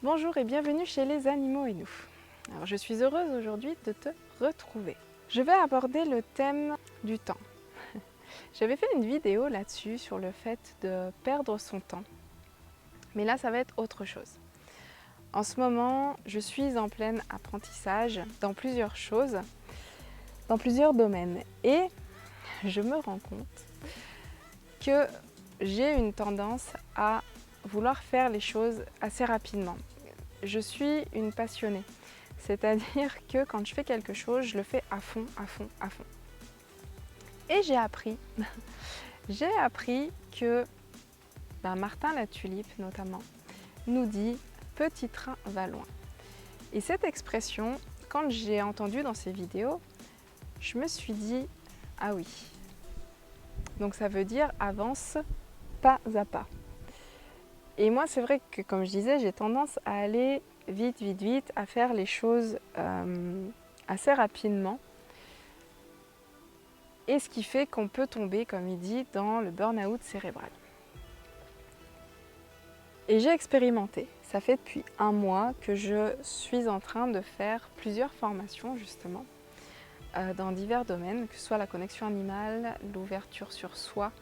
Bonjour et bienvenue chez Les Animaux et nous. Alors, je suis heureuse aujourd'hui de te retrouver. Je vais aborder le thème du temps. J'avais fait une vidéo là-dessus sur le fait de perdre son temps. Mais là, ça va être autre chose. En ce moment, je suis en plein apprentissage dans plusieurs choses, dans plusieurs domaines. Et je me rends compte que j'ai une tendance à vouloir faire les choses assez rapidement. Je suis une passionnée, c'est-à-dire que quand je fais quelque chose, je le fais à fond, à fond, à fond. Et j'ai appris que Martin Latulipe notamment nous dit « petit train va loin ». Et cette expression, quand j'ai entendu dans ses vidéos, je me suis dit « ah oui ». Donc ça veut dire avance pas à pas. Et moi, c'est vrai que, comme je disais, j'ai tendance à aller vite, vite, vite, à faire les choses assez rapidement. Et ce qui fait qu'on peut tomber, comme il dit, dans le burn-out cérébral. Et j'ai expérimenté. Ça fait depuis un mois que je suis en train de faire plusieurs formations, justement, dans divers domaines, que ce soit la connexion animale, l'ouverture sur soi,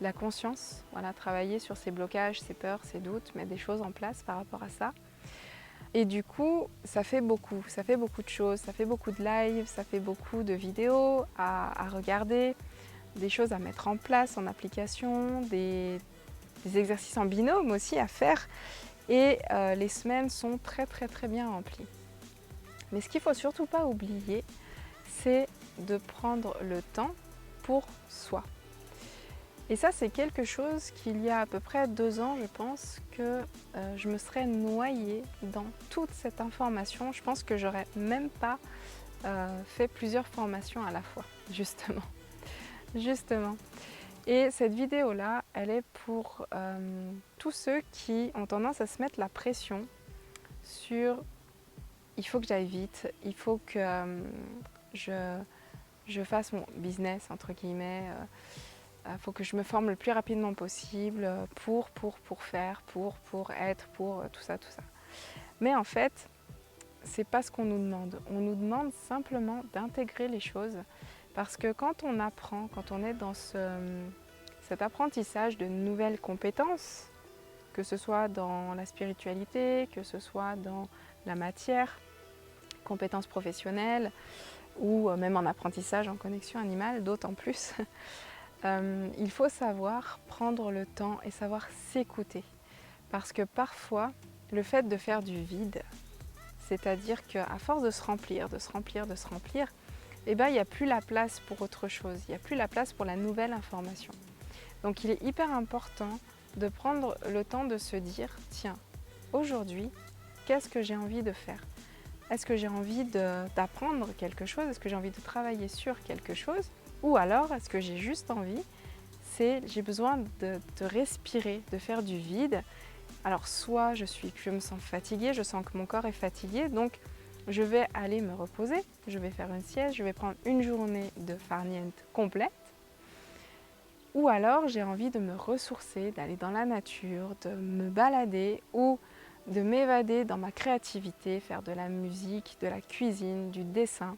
la conscience, voilà, travailler sur ses blocages, ses peurs, ses doutes, mettre des choses en place par rapport à ça. Et du coup, ça fait beaucoup de choses, ça fait beaucoup de lives, ça fait beaucoup de vidéos à regarder, des choses à mettre en place en application, des exercices en binôme aussi à faire. Et les semaines sont très bien remplies. Mais ce qu'il ne faut surtout pas oublier, c'est de prendre le temps pour soi. Et ça, c'est quelque chose qu'il y a à peu près 2 ans, je pense, que je me serais noyée dans toute cette information. Je pense que j'aurais même pas fait plusieurs formations à la fois, justement. Et cette vidéo-là, elle est pour tous ceux qui ont tendance à se mettre la pression sur « il faut que j'aille vite, il faut que je fasse mon business » entre guillemets. Il faut que je me forme le plus rapidement possible pour faire, pour être, pour tout ça. Mais en fait, c'est pas ce qu'on nous demande. On nous demande simplement d'intégrer les choses parce que quand on apprend, quand on est dans cet apprentissage de nouvelles compétences, que ce soit dans la spiritualité, que ce soit dans la matière, compétences professionnelles ou même en apprentissage en connexion animale, d'autant plus. Il faut savoir prendre le temps et savoir s'écouter. Parce que parfois, le fait de faire du vide, c'est-à-dire qu'à force de se remplir, eh ben, il n'y a plus la place pour autre chose, il n'y a plus la place pour la nouvelle information. Donc il est hyper important de prendre le temps de se dire, tiens, aujourd'hui, qu'est-ce que j'ai envie de faire ? Est-ce que j'ai envie d'apprendre quelque chose ? Est-ce que j'ai envie de travailler sur quelque chose ? Ou alors, est-ce que j'ai juste envie, j'ai besoin de respirer, de faire du vide. Alors soit je me sens fatiguée, je sens que mon corps est fatigué, donc je vais aller me reposer, je vais faire une sieste, je vais prendre une journée de farniente complète. Ou alors j'ai envie de me ressourcer, d'aller dans la nature, de me balader ou de m'évader dans ma créativité, faire de la musique, de la cuisine, du dessin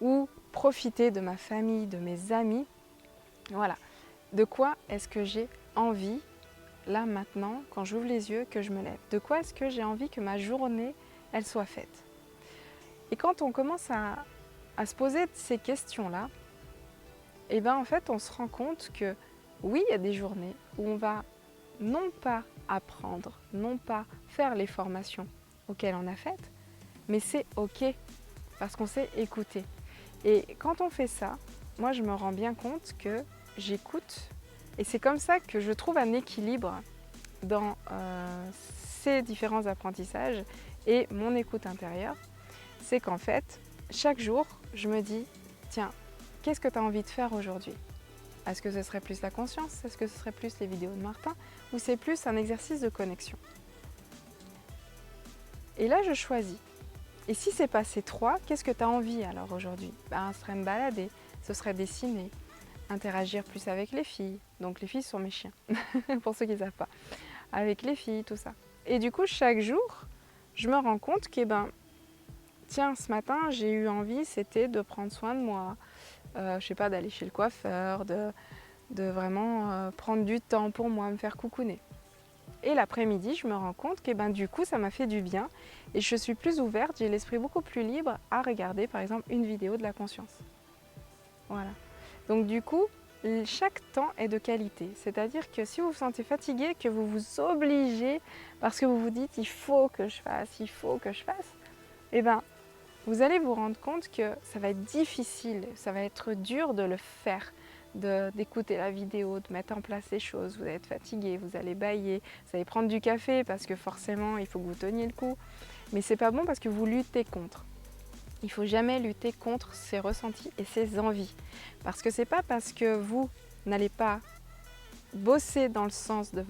ou profiter de ma famille, de mes amis. Voilà. De quoi est-ce que j'ai envie, là maintenant, quand j'ouvre les yeux, que je me lève ? De quoi est-ce que j'ai envie que ma journée, elle soit faite ? Et quand on commence à se poser ces questions-là, eh ben en fait, on se rend compte que oui, il y a des journées où on va non pas apprendre, non pas faire les formations auxquelles on a faites, mais c'est OK, parce qu'on s'est écouté. Et quand on fait ça, moi je me rends bien compte que j'écoute et c'est comme ça que je trouve un équilibre dans ces différents apprentissages et mon écoute intérieure. C'est qu'en fait, chaque jour, je me dis, tiens, qu'est-ce que tu as envie de faire aujourd'hui ? Est-ce que ce serait plus la conscience ? Est-ce que ce serait plus les vidéos de Martin ? Ou c'est plus un exercice de connexion ? Et là, je choisis. Et si c'est pas ces 3, qu'est-ce que tu as envie alors aujourd'hui ? Ce serait me balader, ce serait dessiner, interagir plus avec les filles. Donc les filles sont mes chiens, pour ceux qui ne savent pas. Avec les filles, tout ça. Et du coup, chaque jour, je me rends compte que, tiens, ce matin, j'ai eu envie, c'était de prendre soin de moi. Je sais pas, d'aller chez le coiffeur, de vraiment prendre du temps pour moi, me faire coucouner. Et l'après-midi, je me rends compte que du coup, ça m'a fait du bien et je suis plus ouverte, j'ai l'esprit beaucoup plus libre à regarder par exemple une vidéo de la conscience. Voilà. Donc du coup, chaque temps est de qualité. C'est-à-dire que si vous vous sentez fatigué, que vous vous obligez parce que vous vous dites il faut que je fasse, il faut que je fasse, vous allez vous rendre compte que ça va être difficile, ça va être dur de le faire, d'écouter la vidéo, de mettre en place les choses. Vous allez être fatigué, vous allez bâiller, vous allez prendre du café parce que forcément il faut que vous teniez le coup. Mais c'est pas bon parce que vous luttez contre. Il ne faut jamais lutter contre ses ressentis et ses envies. Parce que c'est pas parce que vous n'allez pas bosser dans le sens de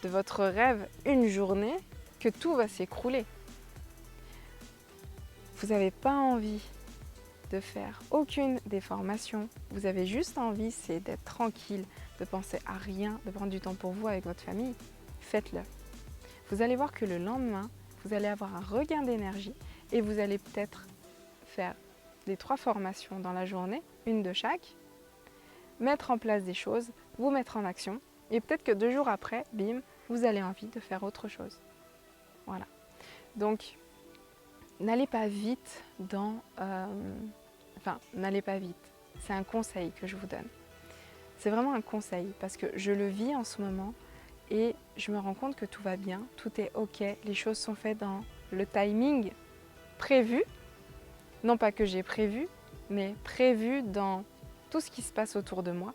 votre rêve une journée que tout va s'écrouler. Vous n'avez pas envie de faire aucune des formations, vous avez juste envie, c'est d'être tranquille, de penser à rien, de prendre du temps pour vous avec votre famille, faites-le. Vous allez voir que le lendemain, vous allez avoir un regain d'énergie et vous allez peut-être faire les 3 formations dans la journée, une de chaque, mettre en place des choses, vous mettre en action et peut-être que 2 jours après, bim, vous avez envie de faire autre chose. Voilà. Donc, n'allez pas vite n'allez pas vite. C'est un conseil que je vous donne. C'est vraiment un conseil parce que je le vis en ce moment et je me rends compte que tout va bien, tout est ok, les choses sont faites dans le timing prévu. Non pas que j'ai prévu, mais prévu dans tout ce qui se passe autour de moi,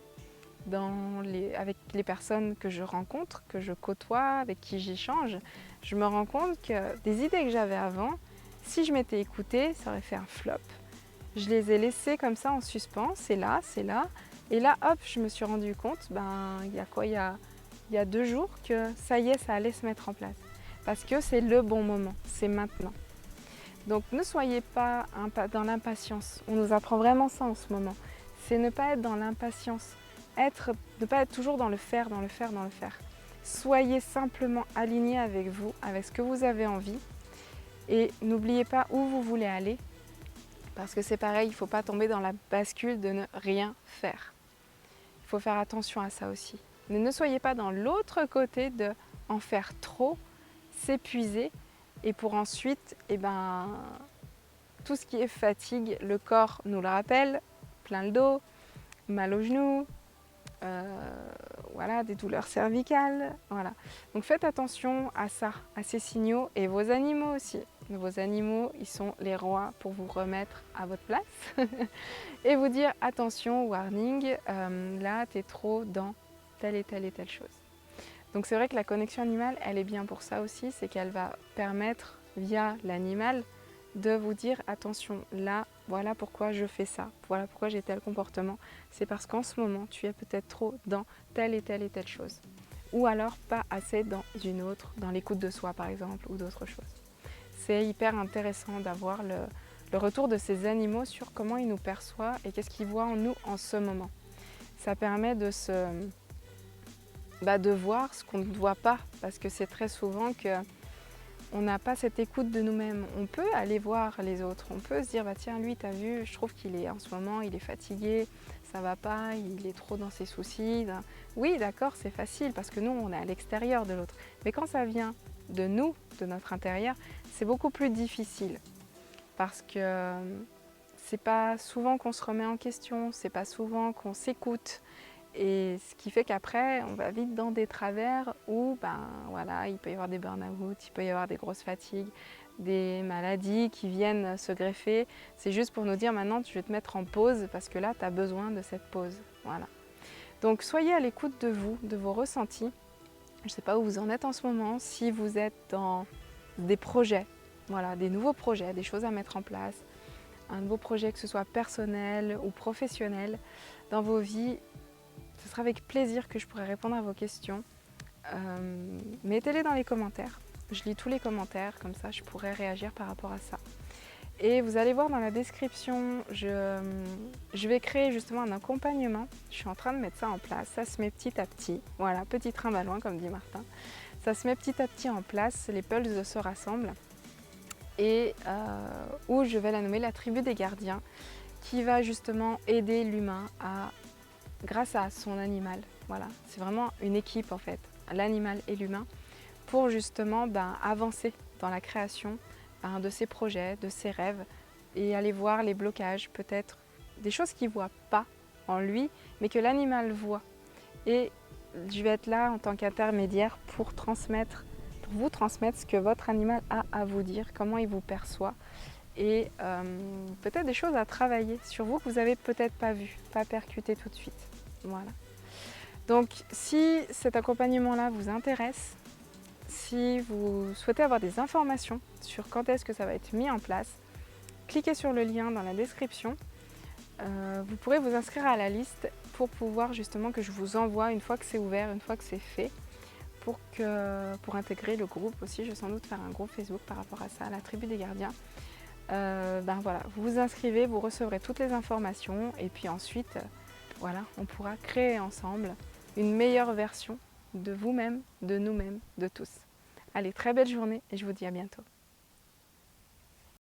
avec les personnes que je rencontre, que je côtoie, avec qui j'échange. Je me rends compte que des idées que j'avais avant, si je m'étais écoutée, ça aurait fait un flop. Je les ai laissées comme ça en suspens, c'est là, c'est là. Et là, hop, je me suis rendu compte, il y a 2 jours que ça y est, ça allait se mettre en place. Parce que c'est le bon moment, c'est maintenant. Donc ne soyez pas dans l'impatience. On nous apprend vraiment ça en ce moment. C'est ne pas être dans l'impatience. Ne pas être toujours dans le faire, dans le faire, dans le faire. Soyez simplement aligné avec vous, avec ce que vous avez envie. Et n'oubliez pas où vous voulez aller. Parce que c'est pareil, il ne faut pas tomber dans la bascule de ne rien faire. Il faut faire attention à ça aussi. Mais ne soyez pas dans l'autre côté de en faire trop, s'épuiser et pour ensuite, tout ce qui est fatigue, le corps nous le rappelle, plein le dos, mal aux genoux, des douleurs cervicales. Voilà. Donc faites attention à ça, à ces signaux et vos animaux aussi. Vos animaux, ils sont les rois pour vous remettre à votre place et vous dire attention, warning, là tu es trop dans telle et telle et telle chose. Donc c'est vrai que la connexion animale, elle est bien pour ça aussi, c'est qu'elle va permettre via l'animal de vous dire attention, là, voilà pourquoi je fais ça, voilà pourquoi j'ai tel comportement. C'est parce qu'en ce moment, tu es peut-être trop dans telle et telle et telle chose. Ou alors pas assez dans une autre, dans l'écoute de soi par exemple, ou d'autres choses. C'est hyper intéressant d'avoir le retour de ces animaux sur comment ils nous perçoivent et qu'est-ce qu'ils voient en nous en ce moment. Ça permet de voir ce qu'on ne voit pas, parce que c'est très souvent qu'on n'a pas cette écoute de nous-mêmes. On peut aller voir les autres, on peut se dire tiens lui t'as vu, je trouve qu'il est en ce moment, il est fatigué, ça va pas, il est trop dans ses soucis. Oui d'accord, c'est facile parce que nous on est à l'extérieur de l'autre. Mais quand ça vient de nous, de notre intérieur, c'est beaucoup plus difficile parce que c'est pas souvent qu'on se remet en question, c'est pas souvent qu'on s'écoute. Et ce qui fait qu'après, on va vite dans des travers où il peut y avoir des burn-out, il peut y avoir des grosses fatigues, des maladies qui viennent se greffer. C'est juste pour nous dire maintenant, je vais te mettre en pause parce que là, tu as besoin de cette pause. Voilà. Donc, soyez à l'écoute de vous, de vos ressentis. Je ne sais pas où vous en êtes en ce moment, si vous êtes dans des projets, des nouveaux projets, des choses à mettre en place, un nouveau projet que ce soit personnel ou professionnel dans vos vies. Ce sera avec plaisir que je pourrai répondre à vos questions. Mettez-les dans les commentaires. Je lis tous les commentaires, comme ça je pourrai réagir par rapport à ça. Et vous allez voir dans la description, je vais créer justement un accompagnement. Je suis en train de mettre ça en place. Ça se met petit à petit. Voilà, petit train ballon comme dit Martin. Ça se met petit à petit en place. Les pulses se rassemblent. Et où je vais la nommer la tribu des gardiens, qui va justement aider l'humain grâce à son animal. Voilà, c'est vraiment une équipe en fait, l'animal et l'humain, pour justement avancer dans la création de ses projets, de ses rêves, et aller voir les blocages, peut-être des choses qu'il ne voit pas en lui, mais que l'animal voit. Et je vais être là en tant qu'intermédiaire pour vous transmettre ce que votre animal a à vous dire, comment il vous perçoit, et peut-être des choses à travailler sur vous que vous n'avez peut-être pas vu, pas percuté tout de suite. Voilà. Donc si cet accompagnement-là vous intéresse, si vous souhaitez avoir des informations sur quand est-ce que ça va être mis en place, cliquez sur le lien dans la description. Vous pourrez vous inscrire à la liste pour pouvoir justement que je vous envoie une fois que c'est ouvert, une fois que c'est fait, pour intégrer le groupe aussi. Je vais sans doute faire un groupe Facebook par rapport à ça, la tribu des gardiens. Voilà, vous vous inscrivez, vous recevrez toutes les informations et puis ensuite, voilà, on pourra créer ensemble une meilleure version de vous-même, de nous-mêmes, de tous. Allez, très belle journée et je vous dis à bientôt.